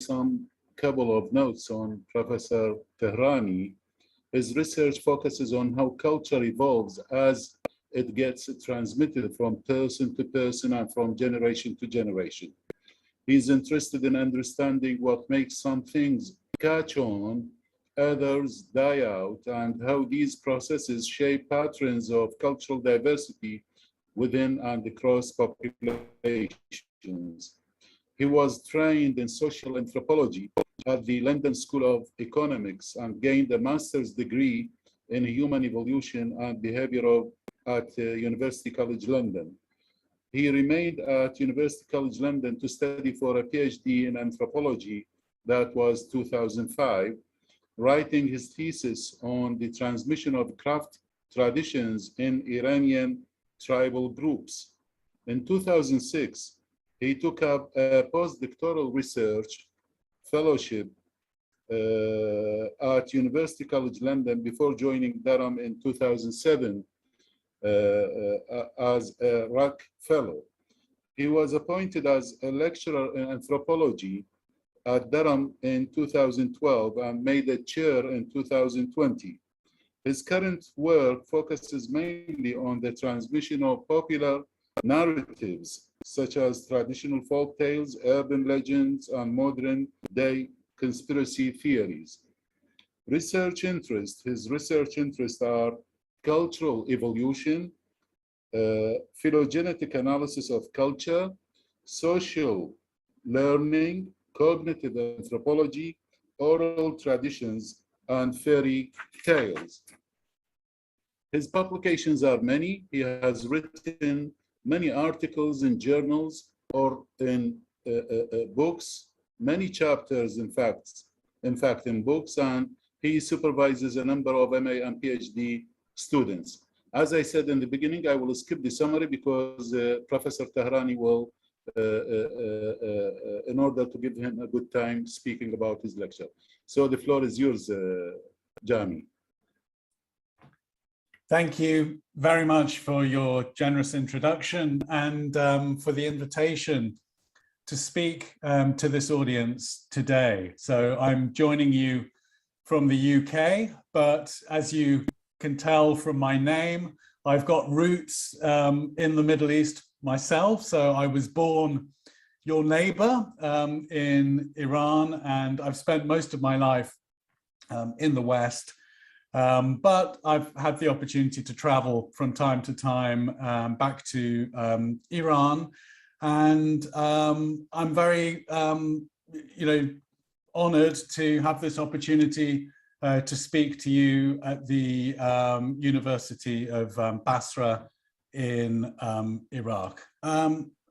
some couple of notes on Professor Tehrani. His research focuses on how culture evolves as it gets transmitted from person to person and from generation to generation. He's interested in understanding what makes some things catch on, others die out, and how these processes shape patterns of cultural diversity within and across populations. He was trained in social anthropology at the London School of Economics and gained a master's degree in human evolution and behavior at University College London. He remained at University College London to study for a PhD in anthropology. That was 2005, writing his thesis on the transmission of craft traditions in Iranian tribal groups. In 2006, he took up a postdoctoral research fellowship at University College London before joining Durham in 2007 as a RAC fellow. He was appointed as a lecturer in anthropology at Durham in 2012 and made a chair in 2020. His current work focuses mainly on the transmission of popular narratives such as traditional folk tales, urban legends, and modern day conspiracy theories. His research interests are cultural evolution, phylogenetic analysis of culture, social learning, cognitive anthropology, oral traditions, and fairy tales. His publications are many. He has written many articles in journals or in books, many chapters, in fact, in books, and he supervises a number of MA and PhD students. As I said in the beginning, I will skip the summary because Professor Tehrani will, in order to give him a good time speaking about his lecture. So the floor is yours, Jami. Thank you very much for your generous introduction and for the invitation to speak to this audience today. So I'm joining you from the UK, but as you can tell from my name, I've got roots in the Middle East myself. So I was born your neighbor in Iran, and I've spent most of my life in the West. But I've had the opportunity to travel from time to time back to Iran, and I'm very, honored to have this opportunity to speak to you at the University of Basrah in Iraq.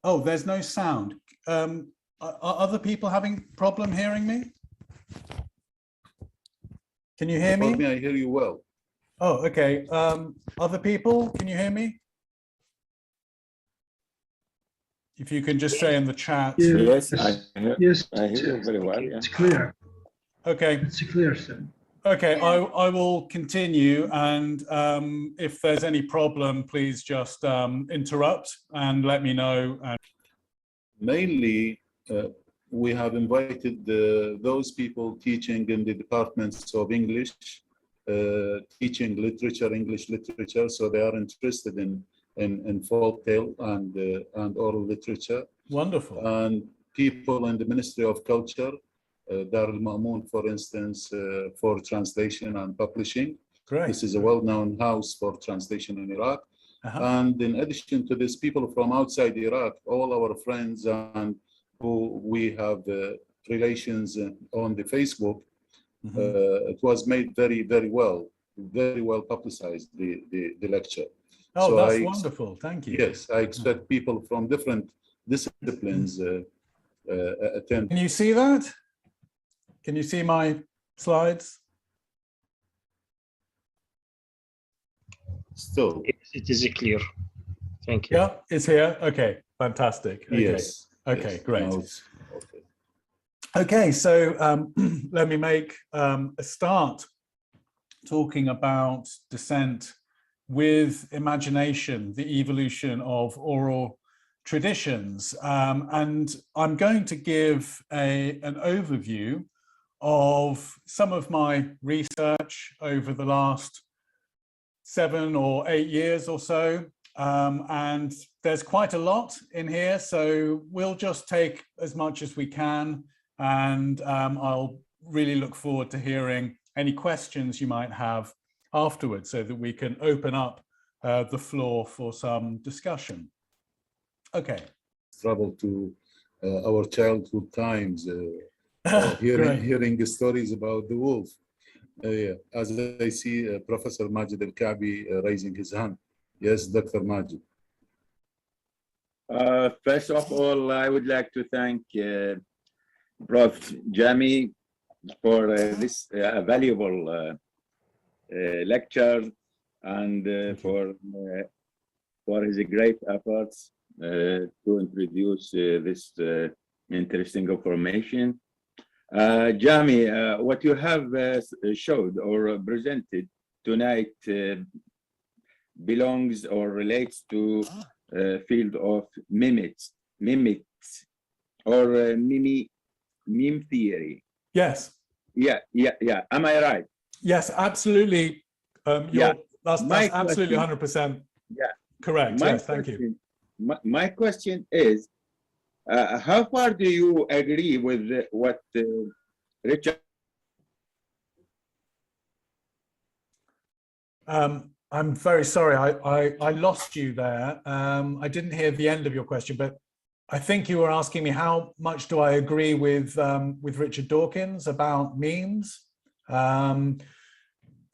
Oh, there's no sound. Are other people having problem hearing me? Can you hear me? I hear you well. Oh, okay. Other people, can you hear me? If you can just say in the chat. Yes, Yes, I hear you very well. Yeah. It's clear. Okay. It's clear, sir. Okay, I will continue, and if there's any problem, please just interrupt and let me know. Mainly, we have invited those people teaching in the departments of English, teaching literature, English literature, so they are interested in folktale and oral literature. Wonderful. And people in the Ministry of Culture, Dar al-Ma'mun, for instance, for translation and publishing. Great. This is a well-known house for translation in Iraq. And in addition to this, people from outside Iraq, all our friends and who we have relations on the Facebook, it was made very, very well publicized, the lecture. Oh, so that's wonderful. Thank you. Yes, I expect people from different disciplines attend. Can you see that? Can you see my slides? Still. It is clear. Thank you. Yeah, it's here. Okay, fantastic. Okay. Yes. Okay, yes. great. No, okay. Okay, so let me make a start talking about descent with imagination, the evolution of oral traditions. And I'm going to give an overview of some of my research over the last 7 or 8 years or so. And there's quite a lot in here, so we'll just take as much as we can. And I'll really look forward to hearing any questions you might have afterwards so that we can open up the floor for some discussion. Okay. Travel to our childhood times, hearing the stories about the wolf. Yeah. As I see Professor Majid Al-Kaabi raising his hand. Yes, Dr. Majid. First of all, I would like to thank Prof. Jami for this valuable lecture and for his great efforts to introduce this interesting information. Jami, what you have showed or presented tonight belongs or relates to field of mimics or meme theory. Yes. Yeah. Am I right? Yes, absolutely. That's absolutely 100% correct. Yes, thank you. My question is, how far do you agree with what Richard? I'm very sorry, I lost you there. I didn't hear the end of your question, but I think you were asking me how much do I agree with Richard Dawkins about memes.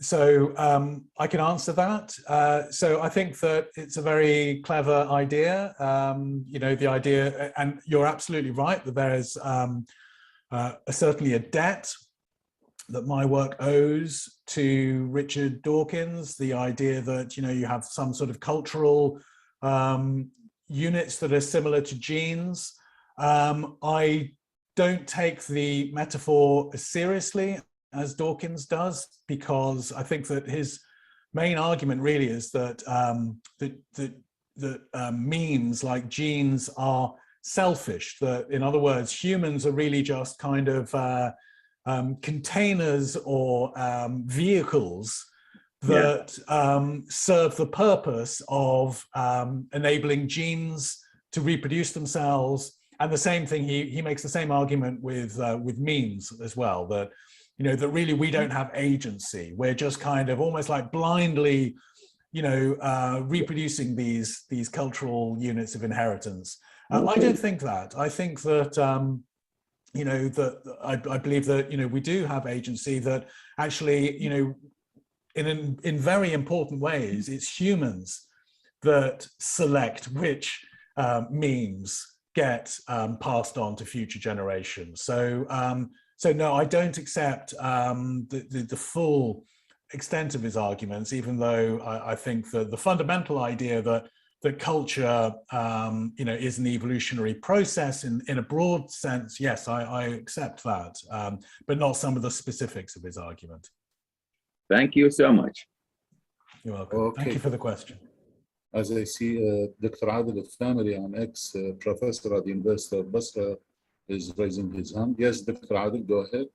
So I can answer that. So I think that it's a very clever idea. You know, the idea, and you're absolutely right that there is certainly a debt that my work owes to Richard Dawkins, the idea that, you know, you have some sort of cultural units that are similar to genes. I don't take the metaphor as seriously as Dawkins does, because I think that his main argument really is that memes like genes are selfish, that in other words, humans are really just kind of containers or vehicles that serve the purpose of enabling genes to reproduce themselves. And the same thing, he makes the same argument with memes as well, that, you know, that really we don't have agency. We're just kind of almost like blindly, you know, reproducing these cultural units of inheritance. I don't think that. I think that, you know, that I believe that, you know, we do have agency, that actually, you know, in very important ways, it's humans that select which memes get passed on to future generations. So, so no, I don't accept the full extent of his arguments, even though I think that the fundamental idea that culture, you know, is an evolutionary process in a broad sense, yes, I accept that, but not some of the specifics of his argument. Thank you so much. You're welcome. Okay. Thank you for the question. As I see, Dr. Adil Al-Family, an ex-professor at the University of Basrah, is raising his hand. Yes, Dr. Adil, go ahead.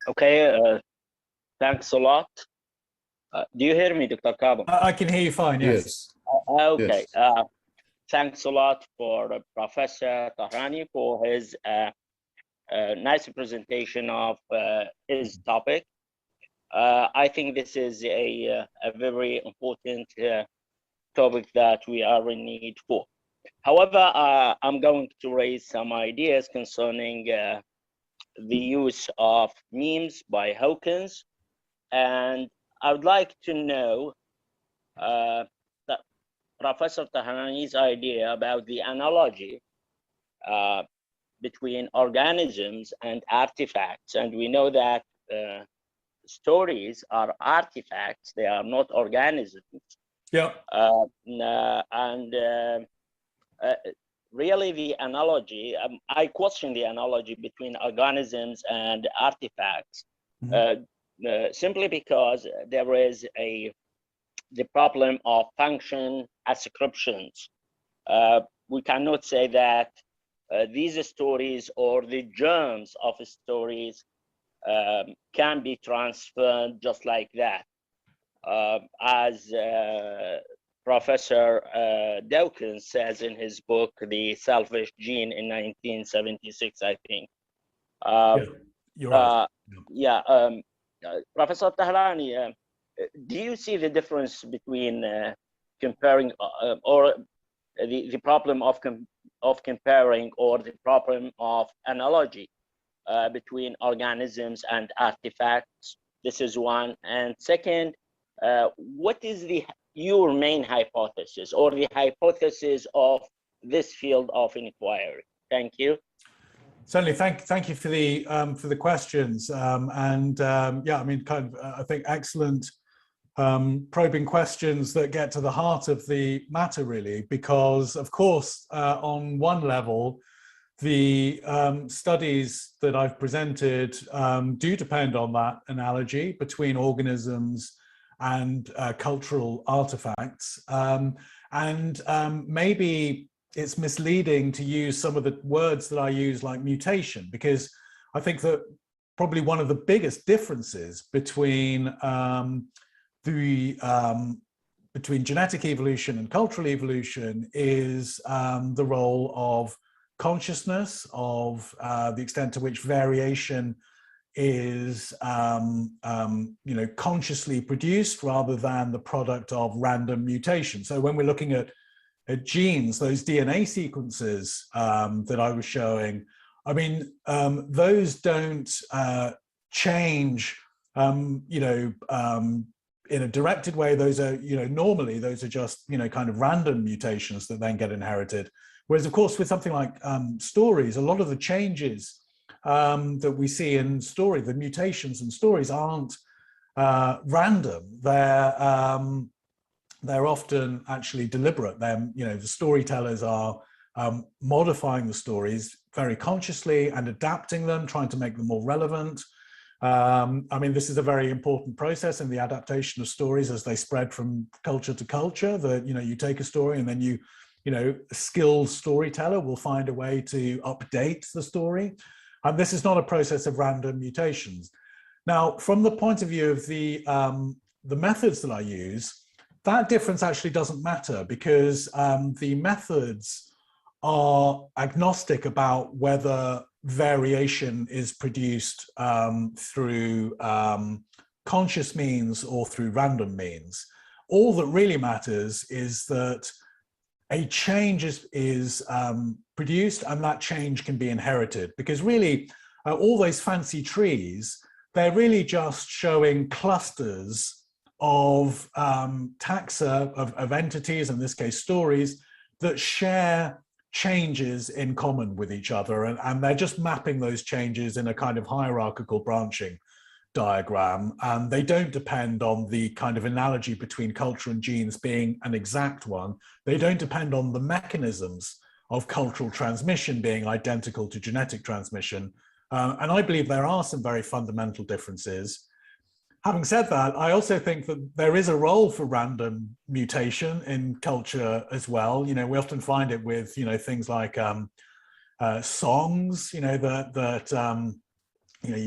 Okay, thanks a lot. Do you hear me, Dr. Kaba? I can hear you fine, yes. Yes. Okay, Yes. thanks a lot for Professor Tehrani for his nice presentation of his topic. I think this is a very important topic that we are in need for. However, I'm going to raise some ideas concerning the use of memes by Hawkins, and I would like to know that Professor Tehrani's idea about the analogy between organisms and artifacts, and we know that stories are artifacts; they are not organisms. Yeah. Really, the analogy, I question the analogy between organisms and artifacts, simply because there is the problem of function ascriptions. we cannot say that these stories or the germs of stories can be transferred just like that. As Professor Dawkins says in his book, The Selfish Gene in 1976, I think. Yeah, you're right. Professor Tehrani, do you see the difference between comparing or the problem of comparing or the problem of analogy between organisms and artifacts? This is one. And second, what is your main hypothesis or the hypothesis of this field of inquiry? Thank you. Certainly, thank you for the questions, yeah, I mean, I think excellent probing questions that get to the heart of the matter, really, because of course, on one level, the studies that I've presented do depend on that analogy between organisms and cultural artifacts, maybe it's misleading to use some of the words that I use, like mutation, because I think that probably one of the biggest differences between between genetic evolution and cultural evolution is the role of consciousness, of the extent to which variation is consciously produced rather than the product of random mutation. So when we're looking at genes, those DNA sequences that I was showing, I mean, those don't change, in a directed way. Those are, normally those are just, kind of random mutations that then get inherited. Whereas, of course, with something like stories, a lot of the changes that we see in story, the mutations in stories aren't random. They're often actually deliberate. The storytellers are modifying the stories very consciously and adapting them, trying to make them more relevant. I mean, this is a very important process in the adaptation of stories as they spread from culture to culture, that, you take a story and then a skilled storyteller will find a way to update the story. And this is not a process of random mutations. Now, from the point of view of the methods that I use, that difference actually doesn't matter, because the methods are agnostic about whether variation is produced through conscious means or through random means. All that really matters is that a change is produced, and that change can be inherited, because really all those fancy trees, they're really just showing clusters of taxa, of entities, in this case stories, that share changes in common with each other, and they're just mapping those changes in a kind of hierarchical branching diagram, and they don't depend on the kind of analogy between culture and genes being an exact one. They don't depend on the mechanisms of cultural transmission being identical to genetic transmission, and I believe there are some very fundamental differences. Having said that, I also think that there is a role for random mutation in culture as well. We often find it with, things like songs, you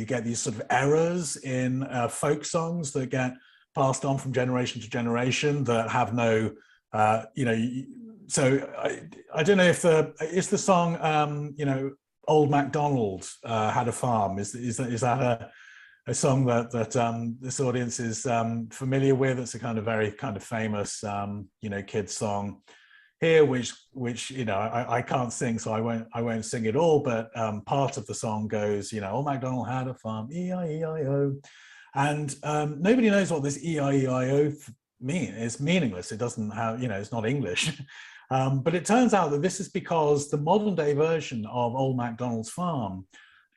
get these sort of errors in folk songs that get passed on from generation to generation that have no, so I don't know if is the song, Old MacDonald Had a Farm, is that a song that this audience is familiar with? It's a kind of very kind of famous, kids song here, which I can't sing, so I won't sing it all. But part of the song goes, Old MacDonald had a farm, E-I-E-I-O, and nobody knows what this E-I-E-I-O means. It's meaningless. It doesn't have, it's not English. But it turns out that this is because the modern day version of Old MacDonald's Farm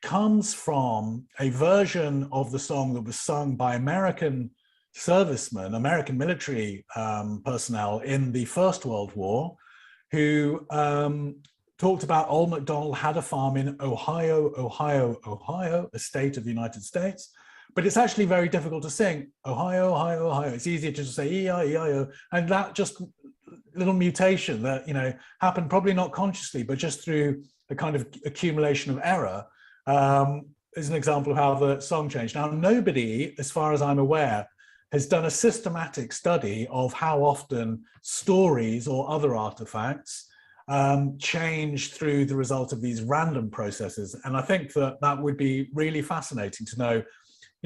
comes from a version of the song that was sung by American servicemen, American military personnel in the First World War, who talked about Old MacDonald had a farm in Ohio, Ohio, Ohio, a state of the United States. But it's actually very difficult to sing Ohio, Ohio, Ohio. It's easier to just say E-I-E-I-O, and that just little mutation that, happened probably not consciously, but just through a kind of accumulation of error, is an example of how the song changed. Now, nobody, as far as I'm aware, has done a systematic study of how often stories or other artifacts change through the result of these random processes. And I think that that would be really fascinating to know,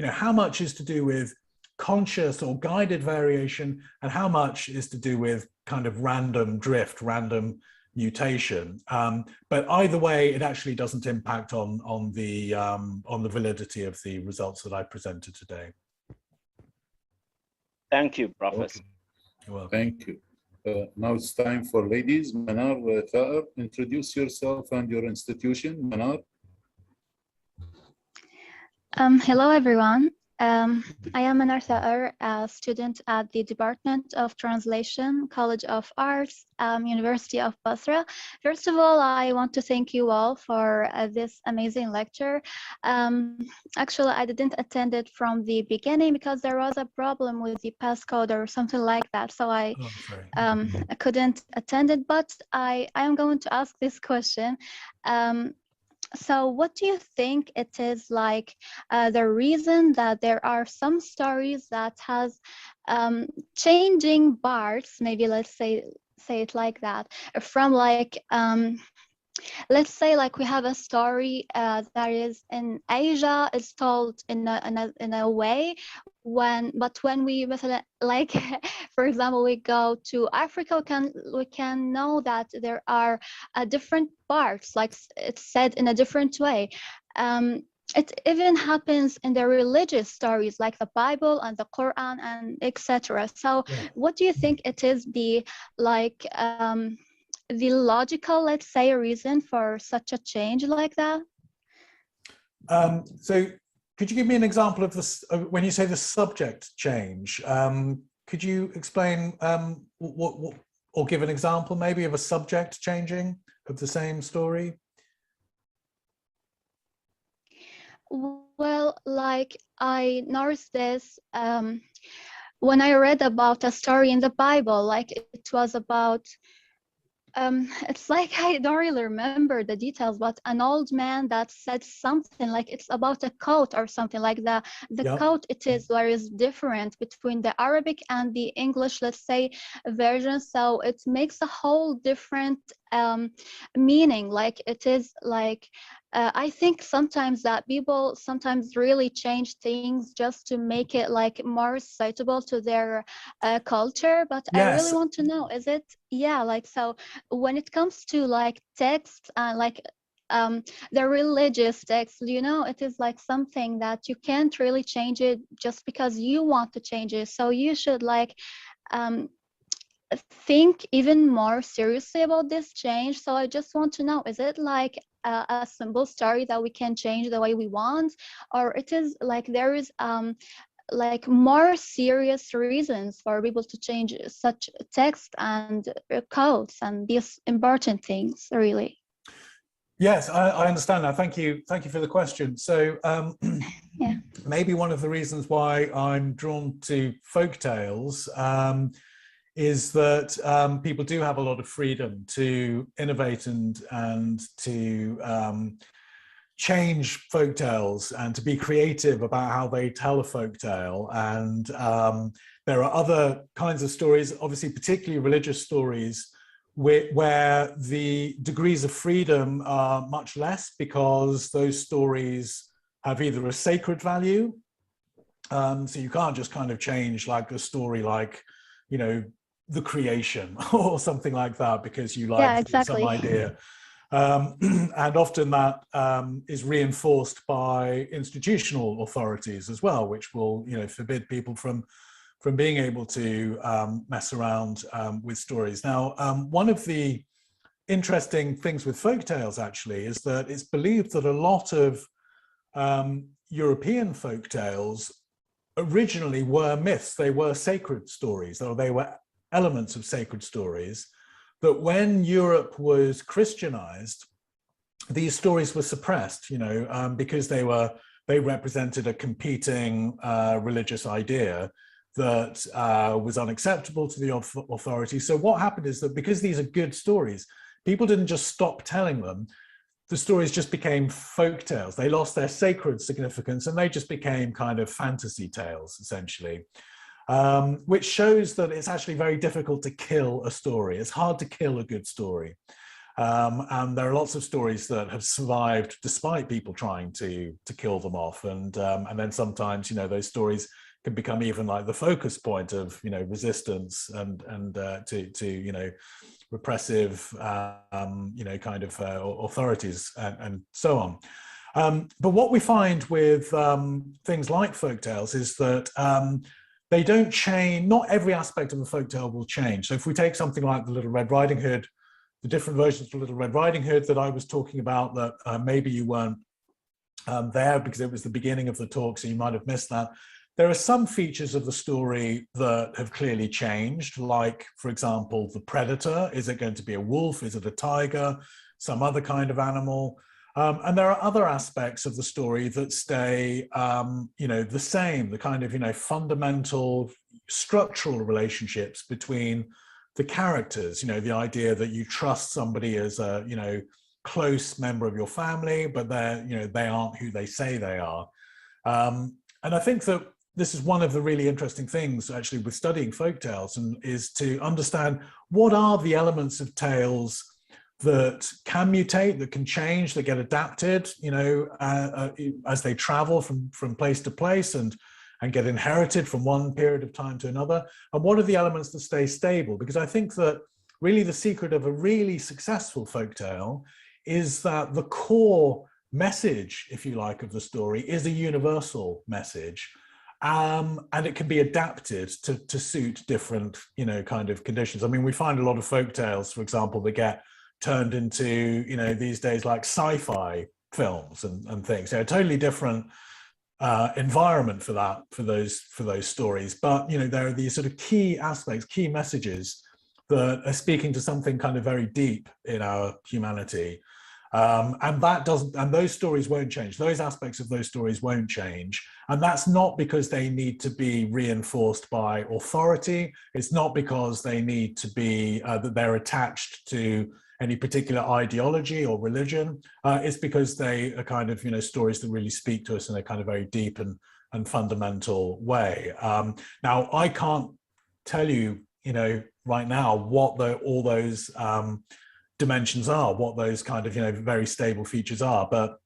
how much is to do with conscious or guided variation and how much is to do with kind of random drift, random mutation. But either way, it actually doesn't impact on the validity of the results that I presented today. Thank you, Professor. Okay. Thank you. Now it's time for ladies. Manar Thaer, introduce yourself and your institution. Manar. Hello, everyone. I am Manar Thaer, a student at the Department of Translation, College of Arts, University of Basrah. First of all, I want to thank you all for this amazing lecture. Actually, I didn't attend it from the beginning because there was a problem with the passcode or something like that. So I couldn't attend it, but I am going to ask this question. So what do you think it is like the reason that there are some stories that has changing parts, maybe let's say it like that, from like let's say like we have a story that is in Asia, it's told in a way, but when we like for example we go to Africa, we can know that there are different parts, like it's said in a different way. It even happens in the religious stories like the Bible and the Quran and etc. So what do you think it is the like the logical, let's say, reason for such a change like that? So could you give me an example of this, when you say the subject change, could you explain what, or give an example maybe of a subject changing of the same story? Well, like I noticed this when I read about a story in the Bible, like it was about it's like I don't really remember the details, but an old man that said something like it's about a coat or something like that. The coat, it is very different between the Arabic and the English, let's say, version. So it makes a whole different meaning. Like it is like I think sometimes that people sometimes really change things just to make it like more suitable to their culture. But I really want to know, is it, like, so when it comes to like text and like the religious text, it is like something that you can't really change it just because you want to change it. So you should like think even more seriously about this change. So I just want to know, is it like a simple story that we can change the way we want, or it is like there is like more serious reasons for people to change such text and codes and these important things, really? Yes, I understand that. Thank you for the question. So maybe one of the reasons why I'm drawn to folk tales is that people do have a lot of freedom to innovate and to change folktales and to be creative about how they tell a folktale. And there are other kinds of stories, obviously particularly religious stories, where the degrees of freedom are much less because those stories have either a sacred value, so you can't just kind of change like a story like, the creation or something like that because you like some idea. And often that is reinforced by institutional authorities as well, which will, forbid people from being able to mess around with stories. Now, one of the interesting things with folktales actually is that it's believed that a lot of European folktales originally were myths. They were sacred stories, or they were elements of sacred stories, that when Europe was Christianized, these stories were suppressed, because they represented a competing religious idea that was unacceptable to the authorities. So what happened is that because these are good stories, people didn't just stop telling them. The stories just became folk tales. They lost their sacred significance and they just became kind of fantasy tales, essentially, which shows that it's actually very difficult to kill a story. It's hard to kill a good story. And there are lots of stories that have survived despite people trying to kill them off. And then sometimes, those stories can become even like the focus point of, resistance and to repressive, kind of authorities and so on. But what we find with things like folktales is that they don't change. Not every aspect of a folktale will change. So if we take something like the Little Red Riding Hood, the different versions of Little Red Riding Hood that I was talking about that maybe you weren't there because it was the beginning of the talk, so you might have missed that. There are some features of the story that have clearly changed, like, for example, the predator. Is it going to be a wolf? Is it a tiger? Some other kind of animal? And there are other aspects of the story that stay, the same, the kind of, fundamental structural relationships between the characters, the idea that you trust somebody as a, close member of your family, but they aren't who they say they are. And I think that this is one of the really interesting things actually with studying folktales, and is to understand what are the elements of tales that can mutate, that can change, that get adapted, as they travel from place to place and get inherited from one period of time to another. And what are the elements that stay stable? Because I think that really the secret of a really successful folktale is that the core message, if you like, of the story is a universal message. And it can be adapted to suit different, kind of conditions. I mean, we find a lot of folktales, for example, that get turned into, these days like sci-fi films and things. They're a totally different environment for those stories. But, there are these sort of key aspects, key messages that are speaking to something kind of very deep in our humanity. And those stories won't change. Those aspects of those stories won't change. And that's not because they need to be reinforced by authority. It's not because they need to be, that they're attached to any particular ideology or religion. It's because they are kind of, stories that really speak to us in a kind of very deep and fundamental way. Now, I can't tell you, right now what all those dimensions are, what those kind of, very stable features are, but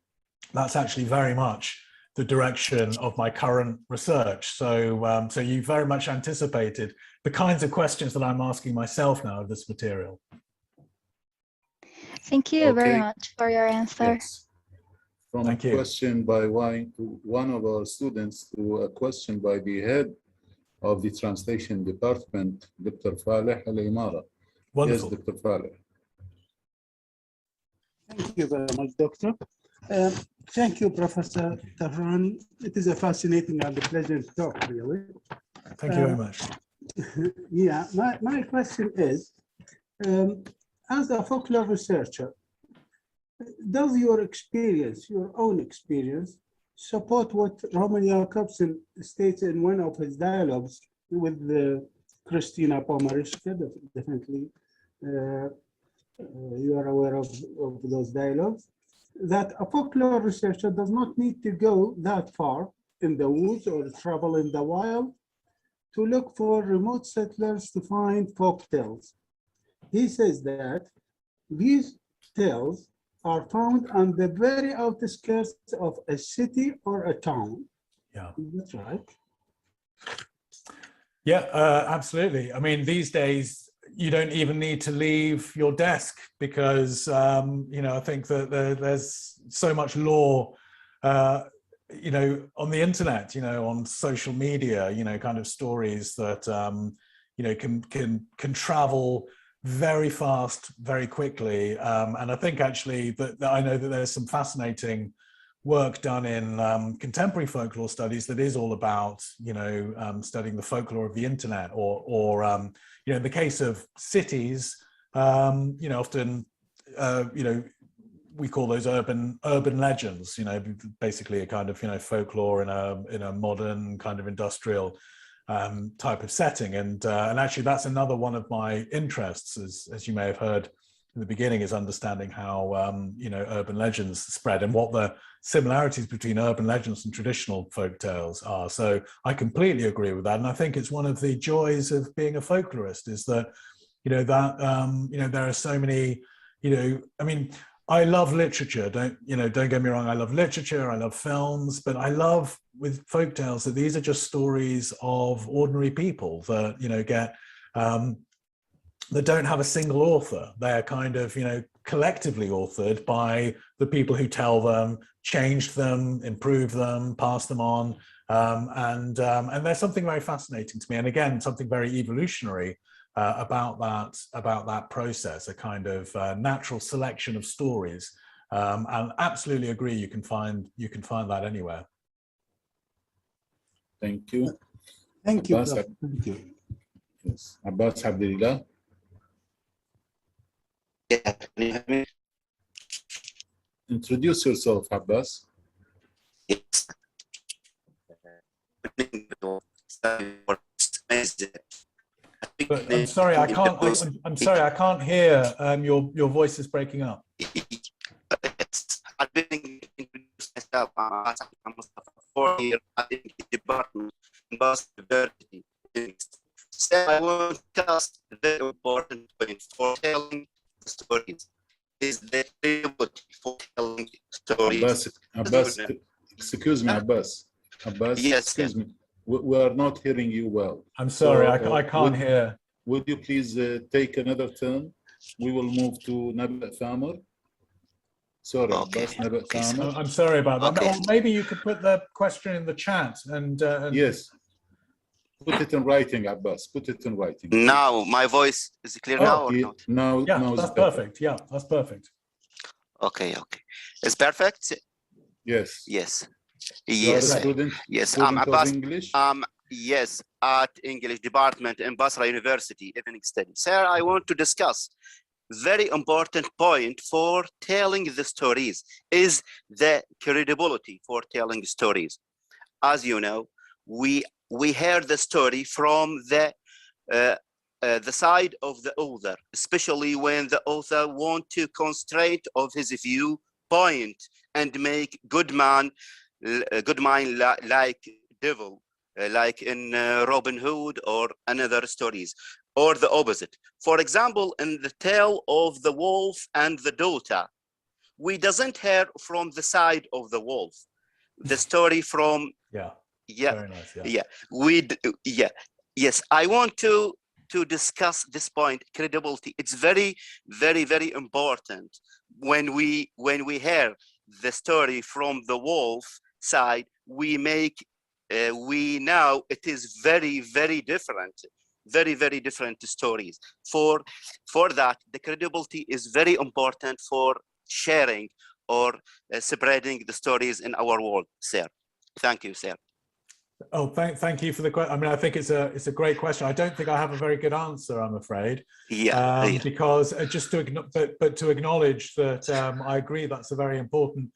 that's actually very much the direction of my current research. So, so you very much anticipated the kinds of questions that I'm asking myself now of this material. Thank you very much for your answer. Yes. From a question by one of our students to a question by the head of the translation department, Dr. Faleh Al-Imara. Wonderful. Yes, Dr. Faleh. Thank you very much, Doctor. Thank you, Professor Tehrani. It is a fascinating and a pleasant talk, really. Thank you very much. Yeah, my question is, as a folklore researcher, does your experience, your own experience, support what Roman Jakobson states in one of his dialogues with Christina Pomariska? Definitely, you are aware of those dialogues, that a folklore researcher does not need to go that far in the woods or travel in the wild to look for remote settlers to find folk tales. He says that these tales are found on the very outskirts of a city or a town. Yeah, that's right. Yeah, absolutely. I mean, these days you don't even need to leave your desk because I think that there's so much lore, on the internet, on social media, kind of stories that can travel very fast, very quickly. And I think actually that I know that there's some fascinating work done in contemporary folklore studies that is all about, studying the folklore of the internet, or in the case of cities, often, we call those urban legends, basically a kind of, folklore in a modern kind of industrial type of setting. And actually, that's another one of my interests, as you may have heard in the beginning, is understanding how you know, urban legends spread and what the similarities between urban legends and traditional folk tales are. So I completely agree with that, and I think it's one of the joys of being a folklorist, is that, you know, that you know, there are so many, you know, I mean, I love literature, don't get me wrong, I love literature, I love films, but I love with folk tales that these are just stories of ordinary people that, you know, get that don't have a single author. They're kind of, you know, collectively authored by the people who tell them, changed them, improved them, passed them on. And there's something very fascinating to me. And again, something very evolutionary about that process, a kind of natural selection of stories. And absolutely agree, you can find that anywhere. Thank you. Thank you, Abbas, Prof. Thank you. yes. Abbas Abdullah. Yeah, can you hear me? Introduce yourself, Abbas. Yes. But I'm sorry, I can't. I'm sorry, I can't hear. Your voice is breaking up. I've been introduced myself. I'm Mustafa, 4 years at the Department of Anthropology. So I want to discuss the very important point for telling stories is the ability for telling stories. Abbas, excuse me, Abbas. Yes, excuse me. We are not hearing you well. I'm sorry, So, I can't hear. Would you please take another turn? We will move to Nabat Thamar. Sorry, Okay. Abbas, Nabat Thamar. I'm sorry about that. Okay. Or maybe you could put the question in the chat and Yes. Put it in writing, Abbas. Put it in writing. Now my voice is clear now or not? Now, yeah, now that's it's better. perfect. Yeah, that's perfect. Okay, okay. It's perfect? Yes. Yes. You are a Yes. student, Yes, I'm student of Abbas. English? Yes, at English Department in Basrah University, Evening Study. Sir, I want to discuss very important point for telling the stories is the credibility for telling stories. As you know, we heard the story from the side of the author, especially when the author want to constraint of his viewpoint and make good mind like devil, like in Robin Hood or another stories, or the opposite. For example, in the tale of the wolf and the daughter, we doesn't hear from the side of the wolf, the story from Very nice, yes. I want to discuss this point, credibility. It's very, very, very important when we hear the story from the wolf side. We know it is very, very different, very, very different stories. For that, the credibility is very important for sharing or spreading the stories in our world, sir. Thank you, sir. Oh, thank you for the question. I mean, I think it's a great question. I don't think I have a very good answer, I'm afraid. Because just to acknowledge that I agree that's a very important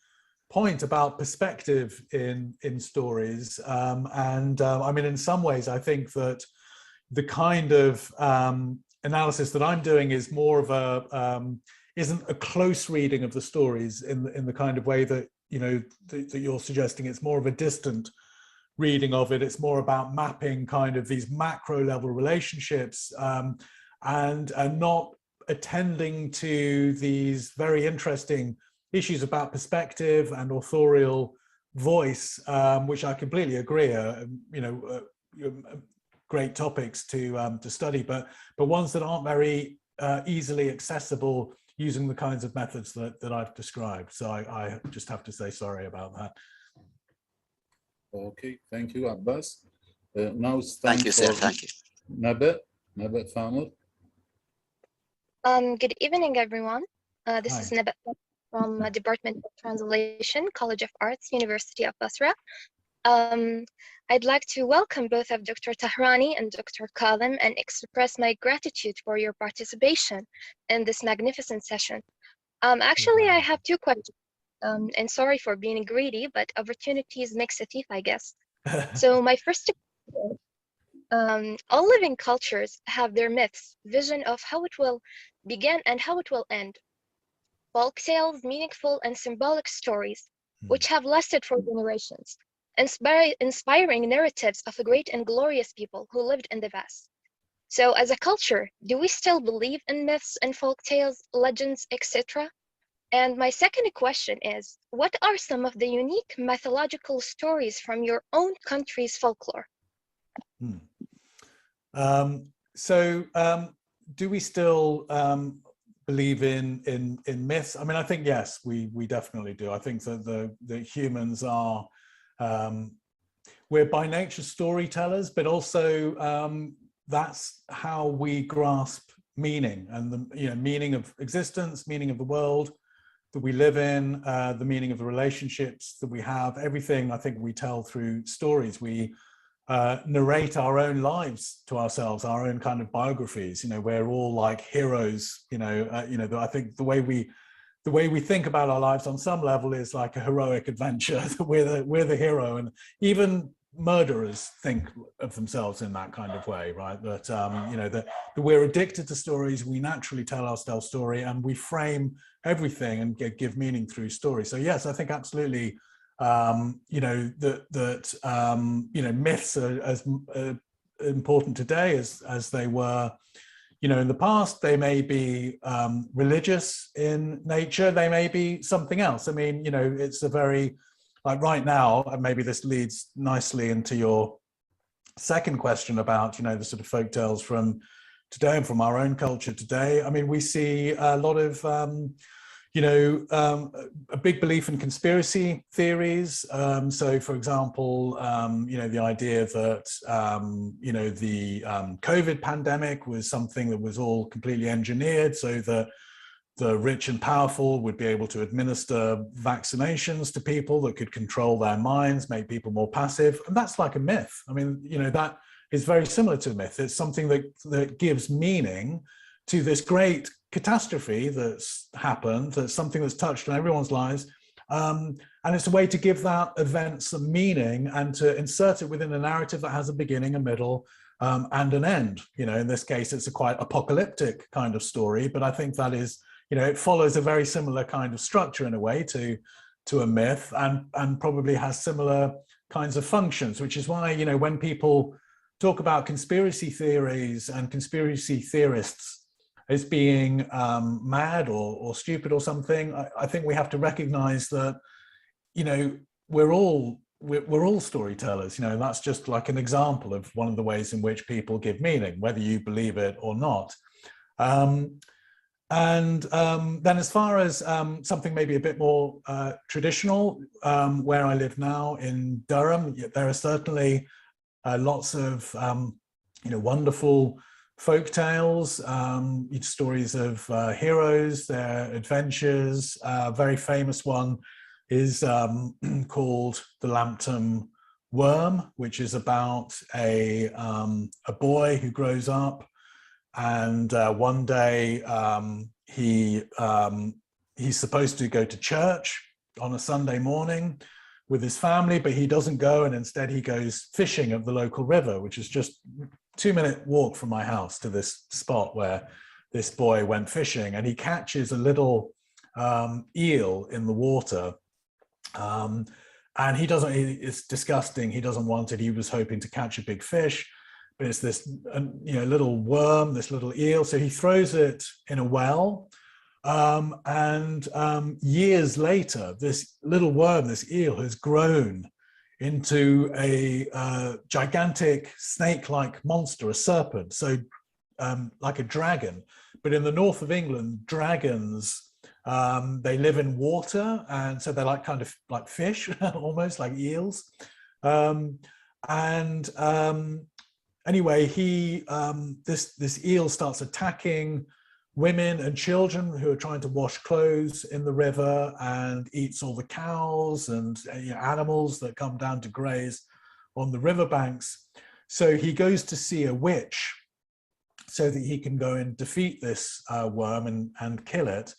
point about perspective in stories. I mean, in some ways, I think that the kind of analysis that I'm doing is more of isn't a close reading of the stories in the kind of way that, you know, that you're suggesting. It's more of a distant reading of it. It's more about mapping kind of these macro level relationships and not attending to these very interesting issues about perspective and authorial voice, which I completely agree are, you know, great topics to study, but ones that aren't very easily accessible using the kinds of methods that I've described. So I just have to say sorry about that. Okay, thank you, Abbas. Now it's time thank you, sir. Thank you. Nabat Thamar. Good evening, everyone. This Hi. is Nabat from Department of Translation, College of Arts, University of Basrah. I'd like to welcome both of Dr. Tehrani and Dr. Kazem and express my gratitude for your participation in this magnificent session. Actually, I have two questions. And sorry for being greedy, but opportunities makes a thief, I guess. So my first All living cultures have their myths, vision of how it will begin and how it will end. Folk tales, meaningful and symbolic stories, which have lasted for generations, inspiring narratives of a great and glorious people who lived in the past. So as a culture, do we still believe in myths and folk tales, legends, etc.? And my second question is, what are some of the unique mythological stories from your own country's folklore? Do we still believe in myths? I mean, I think yes, we definitely do. I think that the humans are we're by nature storytellers, but also that's how we grasp meaning and the meaning of existence, meaning of the world that we live in, the meaning of the relationships that we have. Everything I think we tell through stories. We narrate our own lives to ourselves, our own kind of biographies. We're all like heroes. I think the way we think about our lives on some level is like a heroic adventure. we're the hero, and even murderers think of themselves in that kind of way, right? That we're addicted to stories. We naturally tell ourselves story, and we frame everything and give meaning through story. So yes, I think absolutely. Myths are as important today as they were, in the past. They may be religious in nature. They may be something else. I mean, it's a very, like right now, and maybe this leads nicely into your second question about, the sort of folk tales from today and from our own culture today. I mean, we see a lot of, a big belief in conspiracy theories. So, for example, the idea that, the COVID pandemic was something that was all completely engineered so that the rich and powerful would be able to administer vaccinations to people that could control their minds, make people more passive. And that's like a myth. I mean, that is very similar to a myth. It's something that gives meaning to this great catastrophe that's happened, that's something that's touched on everyone's lives. And it's a way to give that event some meaning and to insert it within a narrative that has a beginning, a middle, and an end. In this case, it's a quite apocalyptic kind of story, but I think that is, it follows a very similar kind of structure in a way to a myth, and probably has similar kinds of functions, which is why, when people talk about conspiracy theories and conspiracy theorists as being mad or stupid or something, I think we have to recognize that, we're all storytellers. That's just like an example of one of the ways in which people give meaning, whether you believe it or not. Then as far as something maybe a bit more traditional, where I live now in Durham, there are certainly lots of wonderful folk tales, stories of heroes, their adventures. A very famous one is called The Lambton Worm, which is about a boy who grows up, and one day he's supposed to go to church on a Sunday morning with his family, but he doesn't go, and instead he goes fishing at the local river, which is just 2-minute walk from my house to this spot where this boy went fishing, and he catches a little eel in the water, and it's disgusting. He doesn't want it. He was hoping to catch a big fish, but it's this little worm, this little eel. So he throws it in a well, and years later, this little worm, this eel, has grown into a gigantic snake-like monster, a serpent, so like a dragon. But in the north of England, dragons, they live in water, and so they're like kind of like fish, almost like eels. Anyway, this eel starts attacking women and children who are trying to wash clothes in the river, and eats all the cows and animals that come down to graze on the riverbanks. So he goes to see a witch so that he can go and defeat this worm and kill it.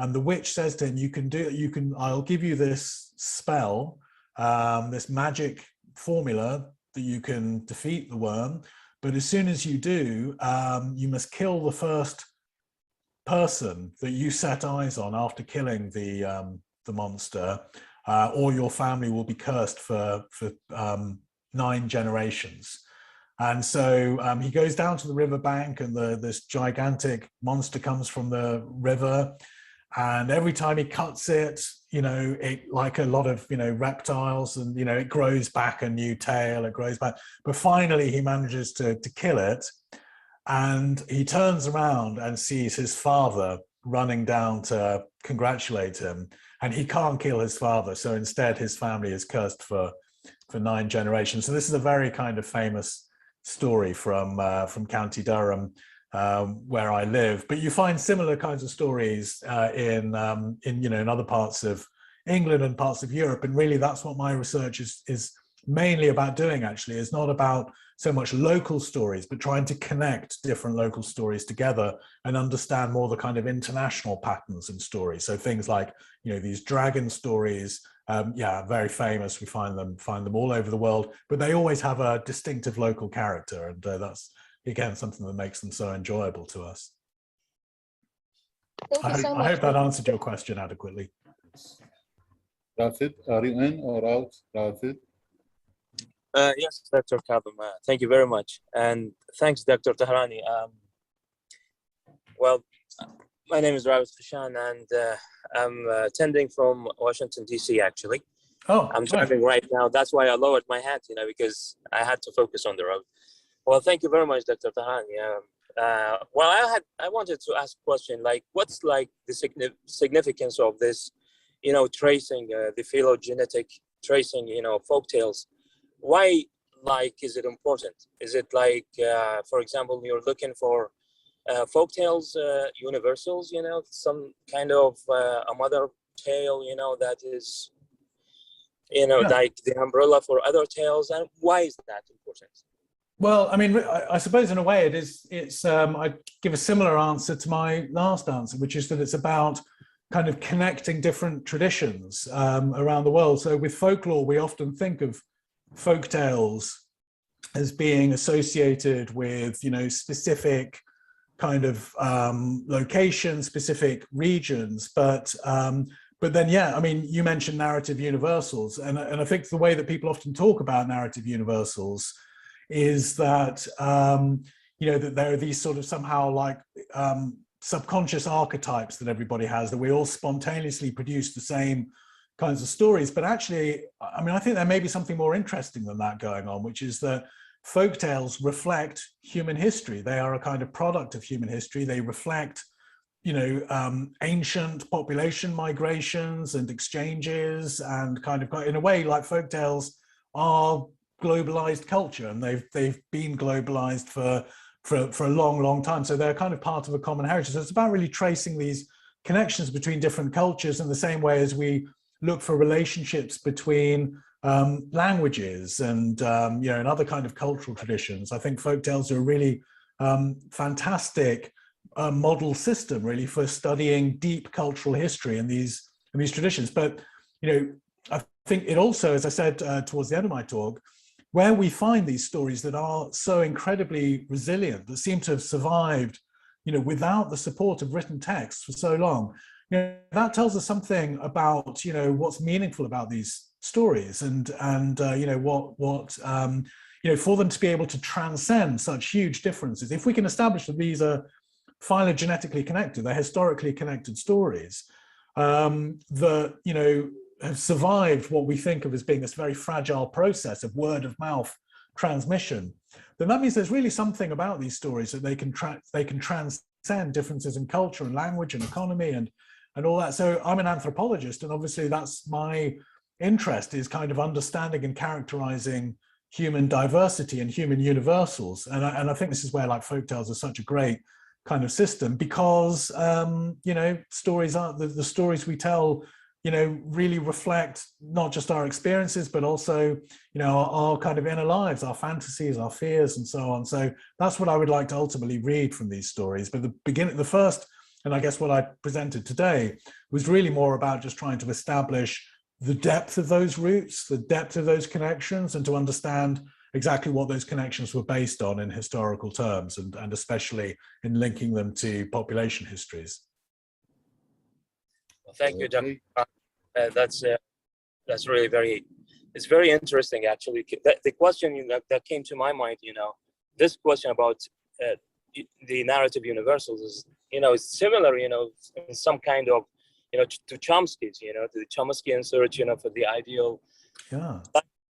And the witch says to him, I'll give you this spell, this magic formula that you can defeat the worm, but as soon as you do, you must kill the first person that you set eyes on after killing the monster, or your family will be cursed for 9 generations. And so he goes down to the riverbank, and this gigantic monster comes from the river. And every time he cuts it, it, like a lot of, reptiles, and, it grows back a new tail, it grows back. But finally, he manages to kill it. And he turns around and sees his father running down to congratulate him. And he can't kill his father. So instead, his family is cursed for 9 generations. So this is a very kind of famous story from County Durham, where I live. But you find similar kinds of stories in other parts of England and parts of Europe. And really, that's what my research is mainly about doing, actually. It's not about so much local stories, but trying to connect different local stories together and understand more the kind of international patterns in stories. So things like, these dragon stories, very famous. We find them all over the world, but they always have a distinctive local character. And that's, again, something that makes them so enjoyable to us. Thank you so much. I hope that answered your question adequately. Rafid, are you in or out, Rafid? Yes, Dr. Kadam, thank you very much. And thanks, Dr. Tehrani. Well, my name is Rafid Khashan, and I'm attending from Washington, D.C., actually. Oh, I'm driving right now. That's why I lowered my hat, because I had to focus on the road. Well, thank you very much, Dr. Tehrani. Well, I wanted to ask a question, like, what's like the significance of this, tracing, the phylogenetic tracing, folktales? Why, is it important? Is it like, for example, you're looking for folktales, universals, some kind of a mother tale, that is, like the umbrella for other tales? And why is that important? Well, I mean, I suppose in a way I give a similar answer to my last answer, which is that it's about kind of connecting different traditions around the world. So with folklore, we often think of folk tales as being associated with, specific kind of locations, specific regions. But then, I mean, you mentioned narrative universals, and I think the way that people often talk about narrative universals is that, that there are these sort of somehow like subconscious archetypes that everybody has, that we all spontaneously produce the same kinds of stories. But actually, I mean, I think there may be something more interesting than that going on, which is that folktales reflect human history. They are a kind of product of human history. They reflect, ancient population migrations and exchanges, and kind of, in a way, like folktales are globalized culture, and they've been globalized for a long time. So they're kind of part of a common heritage. So it's about really tracing these connections between different cultures in the same way as we look for relationships between languages and and other kind of cultural traditions. I think folktales are a really fantastic model system, really, for studying deep cultural history in these traditions. But I think it also, as I said towards the end of my talk, where we find these stories that are so incredibly resilient, that seem to have survived, without the support of written texts for so long, that tells us something about, what's meaningful about these stories, and what for them to be able to transcend such huge differences. If we can establish that these are phylogenetically connected, they're historically connected stories, that, have survived what we think of as being this very fragile process of word of mouth transmission, then that means there's really something about these stories that they can transcend differences in culture and language and economy and all that. So I'm an anthropologist, and obviously that's my interest, is kind of understanding and characterizing human diversity and human universals. And I think this is where like folktales are such a great kind of system, because stories are the stories we tell really reflect not just our experiences, but also, our kind of inner lives, our fantasies, our fears, and so on. So that's what I would like to ultimately read from these stories. But the first, and I guess what I presented today, was really more about just trying to establish the depth of those roots, the depth of those connections, and to understand exactly what those connections were based on in historical terms, and especially in linking them to population histories. Well, thank you, Okay. Dr. That's really it's very interesting, actually. The question that came to my mind, this question about the narrative universals is, is similar, in some kind of, to Chomsky's, to the Chomskyan search, for the ideal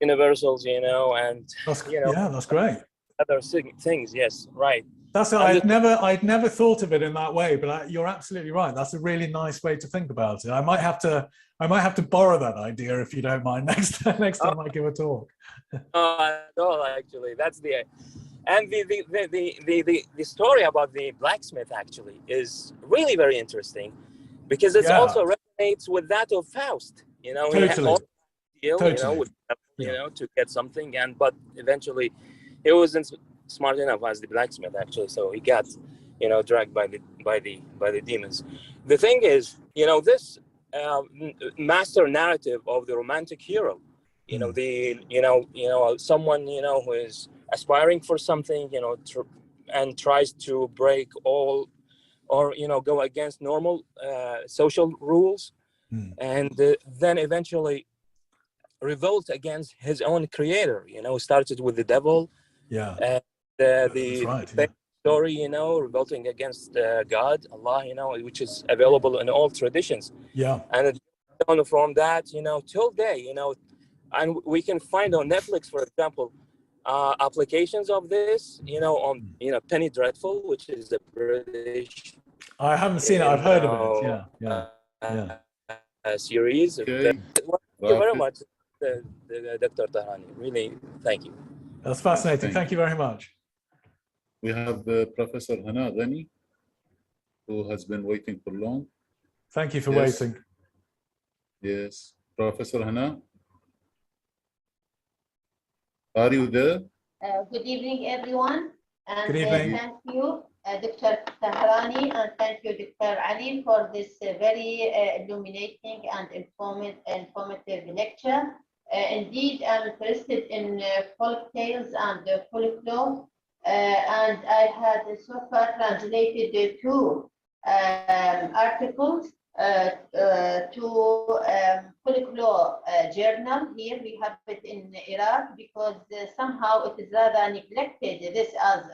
universals, and that's great. Other things, yes, right. That's I'd never thought of it in that way, but you're absolutely right. That's a really nice way to think about it. I might have to borrow that idea, if you don't mind, next time I give a talk. No, actually, that's and the story about the blacksmith actually is really very interesting, because it also resonates with that of Faust. Totally. He had all the deal, to get something, but eventually he wasn't smart enough as the blacksmith, actually, so he got dragged by the demons. The thing is, this master narrative of the romantic hero, someone who is aspiring for something, and tries to break all, or go against normal social rules, and then eventually revolt against his own creator. Started with the devil. And the story, revolting against God, Allah, which is available in all traditions. And from that, till day, and we can find on Netflix, for example, applications of this, on Penny Dreadful, which is the British. I haven't seen it. I've heard of it. Series. Okay. Thank you very much, Dr. Tehrani. Really, thank you. That's fascinating. Thank you very much. We have Professor Hana Ghani, who has been waiting for long. Thank you for waiting. Yes, Professor Hana, are you there? Good evening, everyone. And good evening. Thank you, Dr. Tehrani, and thank you, Dr. Ali, for this very illuminating and informative lecture. Indeed, I'm interested in folk tales and folklore, and I had so far translated two articles to folklore journal. Here we have it in Iraq, because somehow it is rather neglected, this as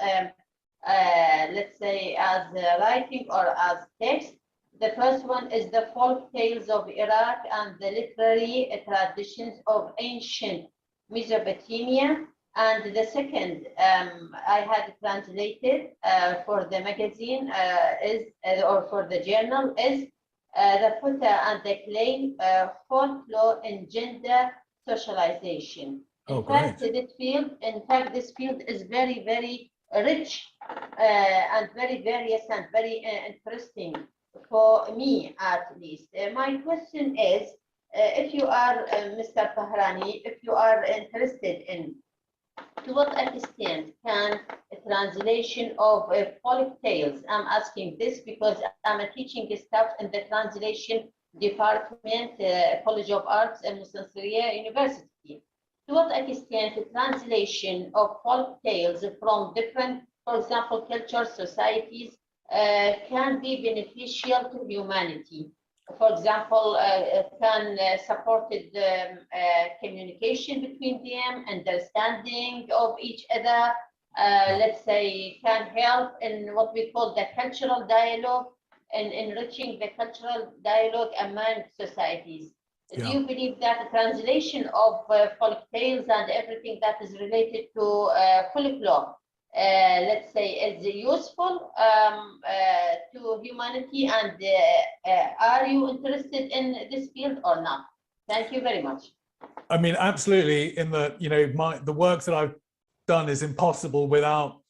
let's say as writing or as text. The first one is the folk tales of Iraq and the literary traditions of ancient Mesopotamia. And the second I had translated for the magazine or for the journal is the Futa and the Clay, folklore and gender socialization. In fact, this field is very, very rich and very various and very interesting for me, at least. My question is, if you are, Mr. Tehrani, if you are interested in, to what extent can a translation of folk tales, I'm asking this because I'm a teaching staff in the translation department, College of Arts and Muslim University. To what extent the translation of folk tales from different, for example, cultures, societies, can be beneficial to humanity? For example, can support the communication between them, understanding of each other, let's say, can help in what we call the cultural dialogue and enriching the cultural dialogue among societies. Do you believe that the translation of folk tales and everything that is related to folklore, let's say, is useful to humanity, and are you interested in this field or not? Thank you very much. I mean, absolutely. In that, the work that I've done is impossible without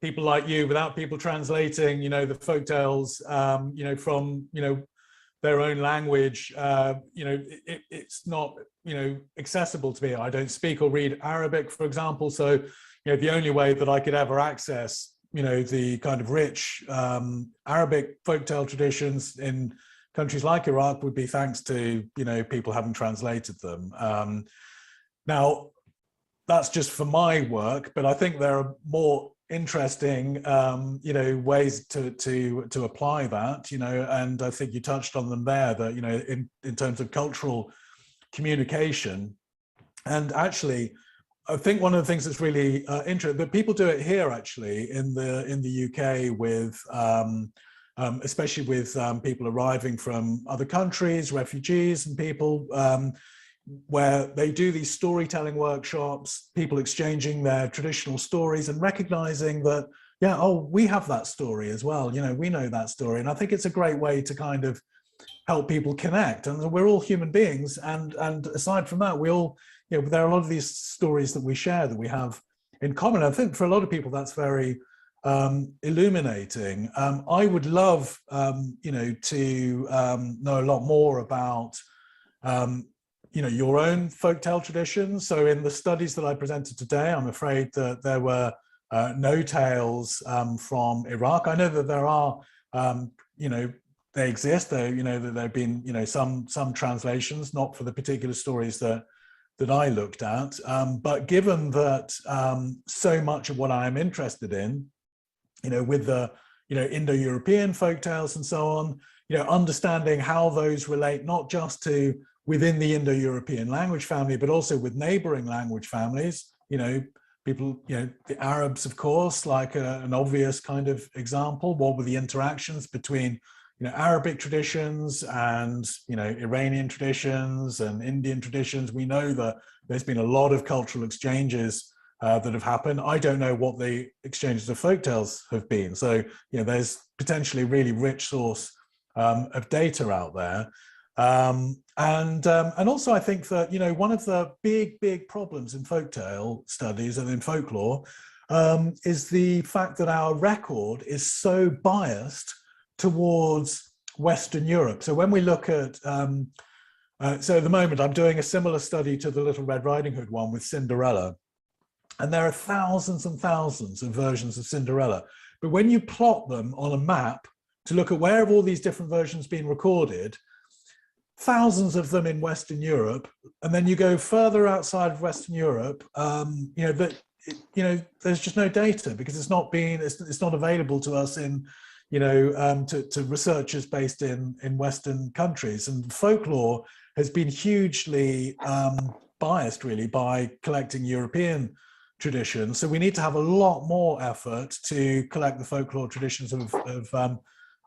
people like you, without people translating, the folk tales, from, their own language. It's not, accessible to me. I don't speak or read Arabic, for example. So, the only way that I could ever access, the kind of rich Arabic folktale traditions in countries like Iraq would be thanks to, people having translated them. Now, that's just for my work, but I think there are more interesting, you know, ways to apply that, you know, and I think you touched on them there, that, you know, in terms of cultural communication. And actually, I think one of the things that's really interesting, but people do it here actually in the UK with, especially with people arriving from other countries, refugees and people, where they do these storytelling workshops, people exchanging their traditional stories and recognizing that, yeah, oh, we have that story as well, you know, we know that story. And I think it's a great way to kind of help people connect. And we're all human beings. And aside from that, we all, you know, there are a lot of these stories that we share that we have in common. I think for a lot of people, that's very illuminating. I would love, you know, to know a lot more about, you know, your own folktale traditions. So in the studies that I presented today, I'm afraid that there were no tales from Iraq. I know that there are, you know, they exist, though, you know, that there have been, you know, some translations, not for the particular stories that I looked at. But given that so much of what I'm interested in, you know, with the, you know, Indo-European folktales and so on, you know, understanding how those relate not just to within the Indo-European language family, but also with neighboring language families, you know, people, you know, the Arabs, of course, like an obvious kind of example. What were the interactions between, you know, Arabic traditions and, you know, Iranian traditions and Indian traditions? We know that there's been a lot of cultural exchanges that have happened. I don't know what the exchanges of folktales have been. So, you know, there's potentially a really rich source of data out there. And also I think that, you know, one of the big problems in folktale studies and in folklore is the fact that our record is so biased towards Western Europe. So when we look at, so at the moment I'm doing a similar study to the Little Red Riding Hood one with Cinderella, and there are thousands and thousands of versions of Cinderella. But when you plot them on a map to look at where have all these different versions been recorded, thousands of them in Western Europe, and then you go further outside of Western Europe, you know, that, you know, there's just no data because it's not available to us in, you know, to researchers based in Western countries. And folklore has been hugely biased really by collecting European traditions. So we need to have a lot more effort to collect the folklore traditions of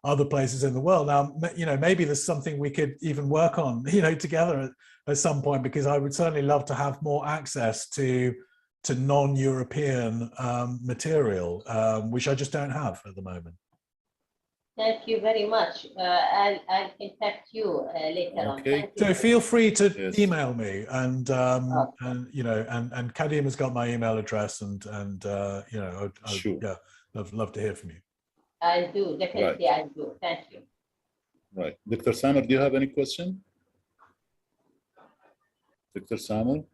other places in the world. Now, you know, maybe there's something we could even work on, you know, together at some point, because I would certainly love to have more access to non-European material, which I just don't have at the moment. Thank you very much. I'll contact you later on. Okay. So feel free to email me, and you know, and Kadim has got my email address, and you know, Sure. yeah, love to hear from you. I do, definitely. Right. I do. Thank you. Right. Dr. Samer, do you have any question? Dr. Samer?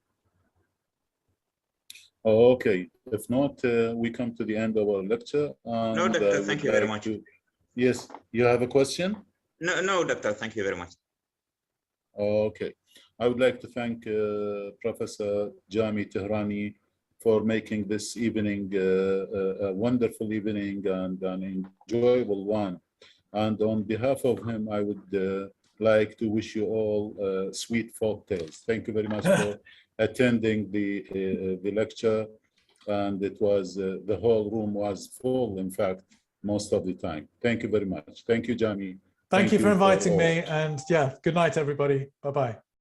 Oh, okay. If not, we come to the end of our lecture. No, Doctor, thank you very much. Yes, you have a question? No, Doctor, thank you very much. Okay. I would like to thank Professor Jami Tehrani for making this evening a wonderful evening and an enjoyable one. And on behalf of him, I would like to wish you all sweet folk tales. Thank you very much for attending the lecture. And it was, the whole room was full, in fact, most of the time. Thank you very much. Thank you, Jami. Thank you for inviting me. And yeah, good night, everybody. Bye-bye.